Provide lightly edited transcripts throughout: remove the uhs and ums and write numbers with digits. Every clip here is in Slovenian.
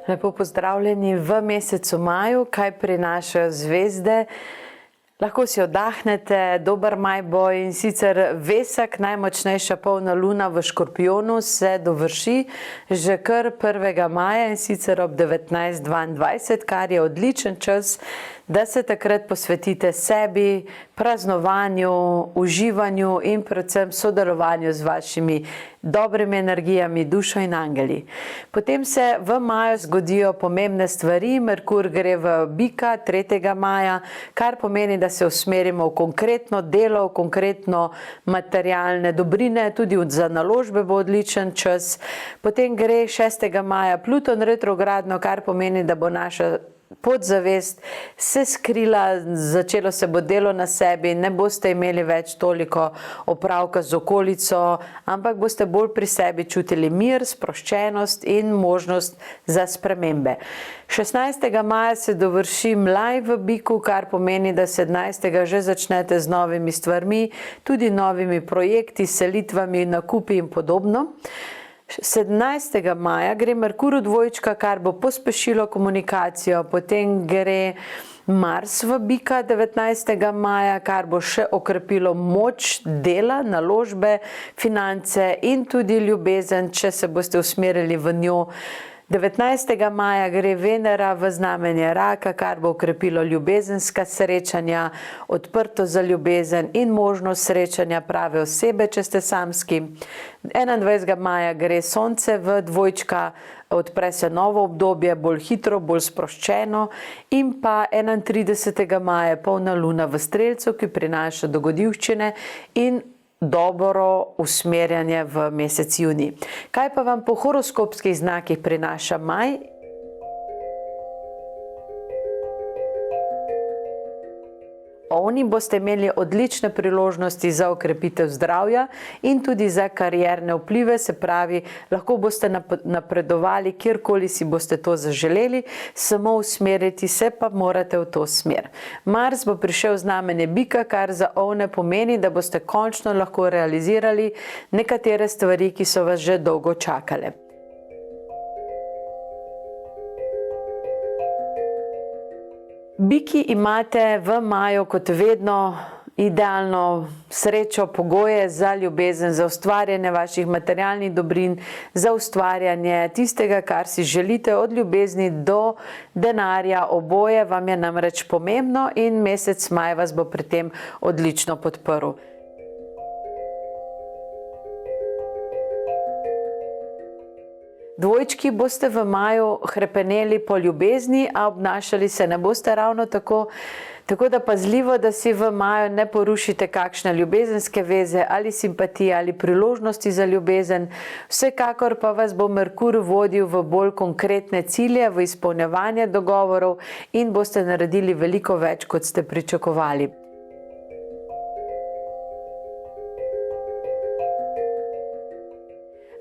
Lepo pozdravljeni v mesecu maju, kaj prinašajo zvezde. Lahko si oddahnete, dober maj bo, in sicer Vesak, najmočnejša polna luna v Škorpijonu, se dovrši že kar 1. maja, in sicer ob 19:22, kar je odličen čas, da se takrat posvetite sebi, praznovanju, uživanju in predvsem sodelovanju z vašimi dobrimi energijami, dušo in angeli. Potem se v maju zgodijo pomembne stvari. Merkur gre v Bika 3. maja, kar pomeni, da se usmerimo v konkretno delo, v konkretno materialne dobrine, tudi za naložbe bo odličen čas. Potem gre 6. maja Pluton retrogradno, kar pomeni, da bo naša podzavest se skrila, začelo se bo delo na sebi, ne boste imeli več toliko opravka z okolico, ampak boste bolj pri sebi čutili mir, sproščenost in možnost za spremembe. 16. maja se dovrši Mlaj v Biku, kar pomeni, da 17. že začnete z novimi stvarmi, tudi novimi projekti, selitvami, nakupi in podobno. 17. maja gre Merkur v dvojčka, kar bo pospešilo komunikacijo. Potem gre Mars v Bika 19. maja, kar bo še okrepilo moč dela, naložbe, finance in tudi ljubezen, če se boste usmerili v njo. 19. maja gre Venera v znamenje Raka, kar bo okrepilo ljubezenska srečanja, odprto za ljubezen in možnost srečanja prave osebe, če ste samski. 21. maja gre Sonce v dvojčka, odpre se novo obdobje, bolj hitro, bolj sproščeno, in pa 31. maja polna luna v Strelcu, ki prinaša dogodivščine in dobro usmerjanje v mesec junij. Kaj pa vam po horoskopskih znakih prinaša maj? Oni boste imeli odlične priložnosti za okrepitev zdravja in tudi za karierne vplive, se pravi, lahko boste napredovali, kjerkoli si boste to zaželeli, samo usmeriti se pa morate v to smer. Mars bo prišel v znamenje Bika, kar za ovne pomeni, da boste končno lahko realizirali nekatere stvari, ki so vas že dolgo čakale. Biki imate v maju kot vedno idealno srečo, pogoje za ljubezen, za ustvarjanje vaših materialnih dobrin, za ustvarjanje tistega, kar si želite, od ljubezni do denarja. Oboje vam je namreč pomembno in mesec maj vas bo pri tem odlično podprl. Dvojčki boste v maju hrepeneli po ljubezni, a obnašali se ne boste ravno tako. Tako da pazljivo, da si v maju ne porušite kakšne ljubezenske veze ali simpatije ali priložnosti za ljubezen. Vsekakor pa vas bo Merkur vodil v bolj konkretne cilje, v izpolnjevanje dogovorov in boste naredili veliko več, kot ste pričakovali.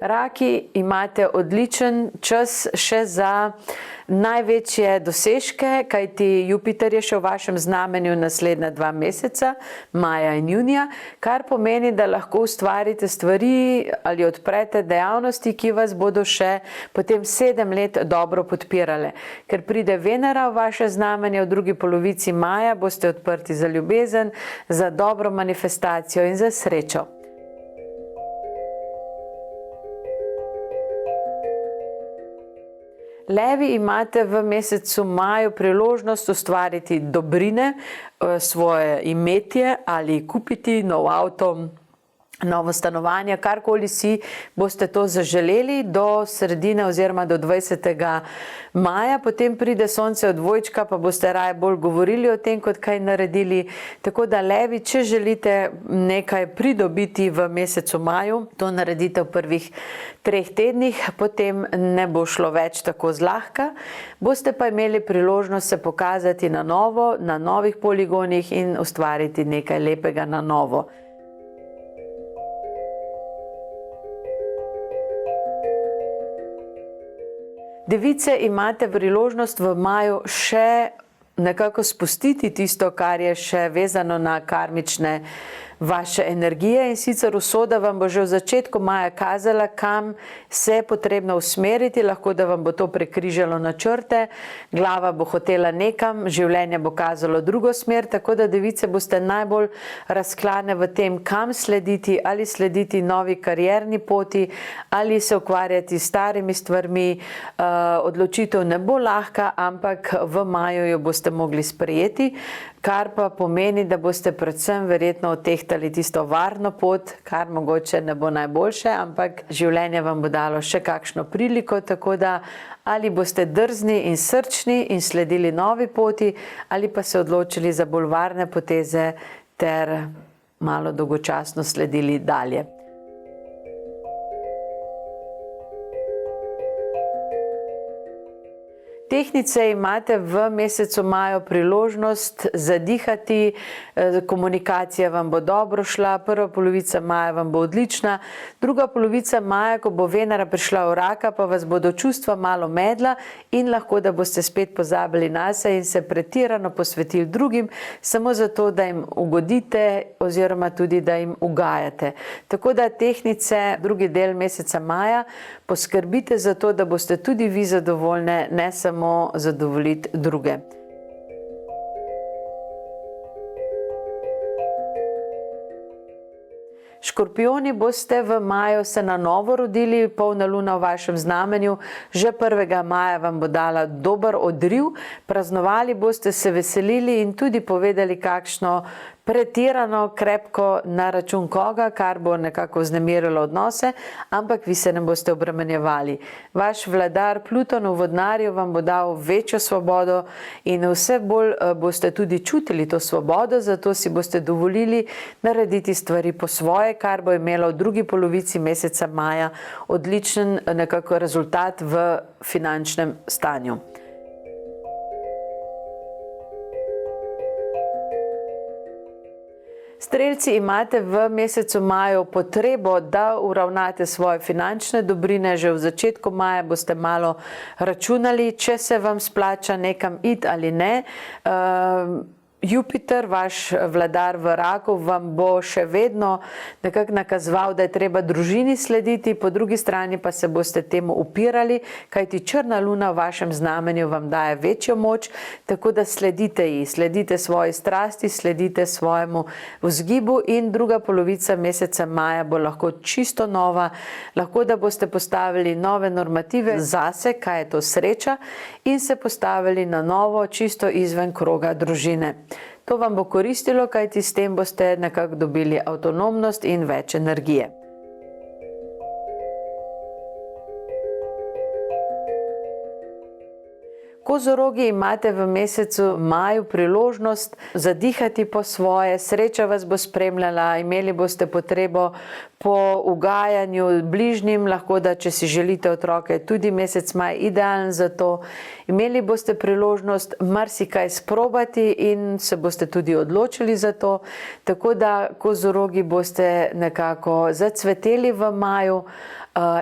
Raki, imate odličen čas še za največje dosežke, kajti Jupiter je še v vašem znamenju naslednja 2 meseca, maja in junija, kar pomeni, da lahko ustvarite stvari ali odprete dejavnosti, ki vas bodo še potem 7 let dobro podpirale. Ker pride Venera v vaše znamenje v drugi polovici maja, boste odprti za ljubezen, za dobro manifestacijo in za srečo. Levi, imate v mesecu maju priložnost ustvariti dobrine, svoje imetje ali kupiti nov avto, novo stanovanje, karkoli si boste to zaželeli do sredine oziroma do 20. maja. Potem pride Sonce v dvojčka, pa boste raje bolj govorili o tem, kot kaj naredili. Tako da Levi, če želite nekaj pridobiti v mesecu maju, to naredite v prvih 3 tednih, potem ne bo šlo več tako zlahka. Boste pa imeli priložnost se pokazati na novo, na novih poligonih in ustvariti nekaj lepega na novo. Device, imate priložnost v maju še nekako spustiti tisto, kar je še vezano na karmične vaše energije, in sicer usoda vam bo že v začetku maja kazala, kam se je potrebno usmeriti, lahko da vam bo to prekrižalo načrte, glava bo hotela nekam, življenje bo kazalo drugo smer, tako da device boste najbolj razklane v tem, kam slediti, ali slediti novi karierni poti, ali se ukvarjati s starimi stvarmi. Odločitev ne bo lahka, ampak v maju jo boste mogli sprejeti, kar pa pomeni, da boste predvsem verjetno odtehtali tisto varno pot, kar mogoče ne bo najboljše, ampak življenje vam bo dalo še kakšno priliko, tako da ali boste drzni in srčni in sledili novi poti, ali pa se odločili za bolj varne poteze ter malo dolgočasno sledili dalje. Tehnice imate v mesecu maju priložnost zadihati, komunikacija vam bo dobro šla, prva polovica maja vam bo odlična, druga polovica maja, ko bo Venera prišla v Raka, pa vas bodo čustva malo medla in lahko, da boste spet pozabili nase in se pretirano posvetili drugim, samo zato, da jim ugodite oziroma tudi, da jim ugajate. Tako da tehnice, drugi del meseca maja, poskrbite za to, da boste tudi vi zadovoljne, ne samo zadovoljiti druge. Škorpijoni, boste v maju se na novo rodili, polna luna v vašem znamenju, že 1. maja vam bo dala dober odriv, praznovali boste, se veselili in tudi povedali kakšno pretirano, krepko na račun koga, kar bo nekako vznemirilo odnose, ampak vi se ne boste obremenjevali. Vaš vladar Pluton v Vodnarju vam bo dal večjo svobodo in vse bolj boste tudi čutili to svobodo, zato si boste dovolili narediti stvari po svoje, kar bo imelo v drugi polovici meseca maja odličen nekako rezultat v finančnem stanju. Strelci, imate v mesecu maju potrebo, da uravnate svoje finančne dobrine. Že v začetku maja boste malo računali, če se vam splača nekam iti ali ne. Jupiter, vaš vladar v Raku, vam bo še vedno nekako nakazoval, da je treba družini slediti, po drugi strani pa se boste temu upirali, kajti črna luna v vašem znamenju vam daje večjo moč, tako da sledite ji, sledite svoji strasti, sledite svojemu vzgibu in druga polovica meseca maja bo lahko čisto nova, lahko da boste postavili nove normative zase, kaj je to sreča, in se postavili na novo, čisto izven kroga družine. To vam bo koristilo, kajti s tem boste nekako dobili avtonomnost in več energije. Kozorogi, imate v mesecu maju priložnost zadihati po svoje, sreča vas bo spremljala, imeli boste potrebo po ugajanju bližnjim, lahko da, če si želite otroke, tudi mesec maj idealen za to. Imeli boste priložnost marsikaj sprobati in se boste tudi odločili za to, tako da kozorogi boste nekako zacveteli v maju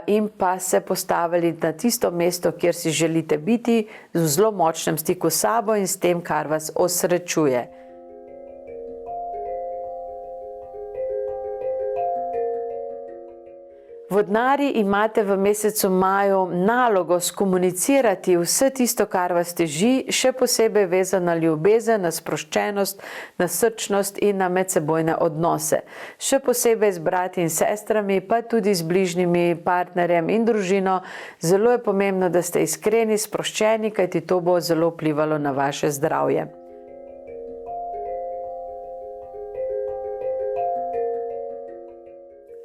in pa se postavili na tisto mesto, kjer si želite biti, v zelo močnem stiku s sabo in s tem, kar vas osrečuje. Vodnari, imate v mesecu maju nalogo skomunicirati vse tisto, kar vas teži, še posebej vezano na ljubezen, na sproščenost, na srčnost in na medsebojne odnose. Še posebej z brati in sestrami, pa tudi z bližnjimi partnerjem in družino. Zelo je pomembno, da ste iskreni, sproščeni, kajti to bo zelo vplivalo na vaše zdravje.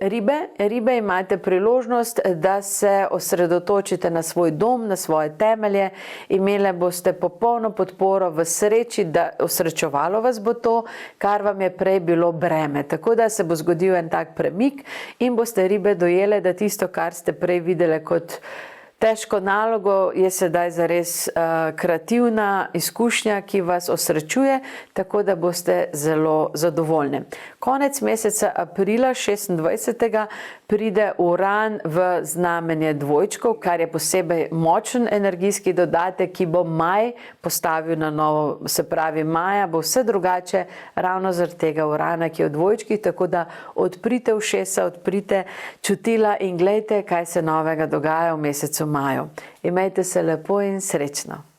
Ribe, imate priložnost, da se osredotočite na svoj dom, na svoje temelje. Imele boste popolno podporo v sreči, da osrečevalo vas bo to, kar vam je prej bilo breme. Tako da se bo zgodil en tak premik in boste ribe dojele, da tisto, kar ste prej videle kot težko nalogo, je sedaj zares kreativna izkušnja, ki vas osrečuje, tako da boste zelo zadovoljni. Konec meseca aprila, 26. pride Uran v znamenje dvojčkov, kar je posebej močen energijski dodatek, ki bo maj postavil na novo, se pravi maja bo vse drugače ravno zaradi tega Urana, ki je v dvojčkih, tako da odprite ušesa, odprite čutila in glejte, kaj se novega dogaja v mesecu maju. Imejte se lepo in srečno.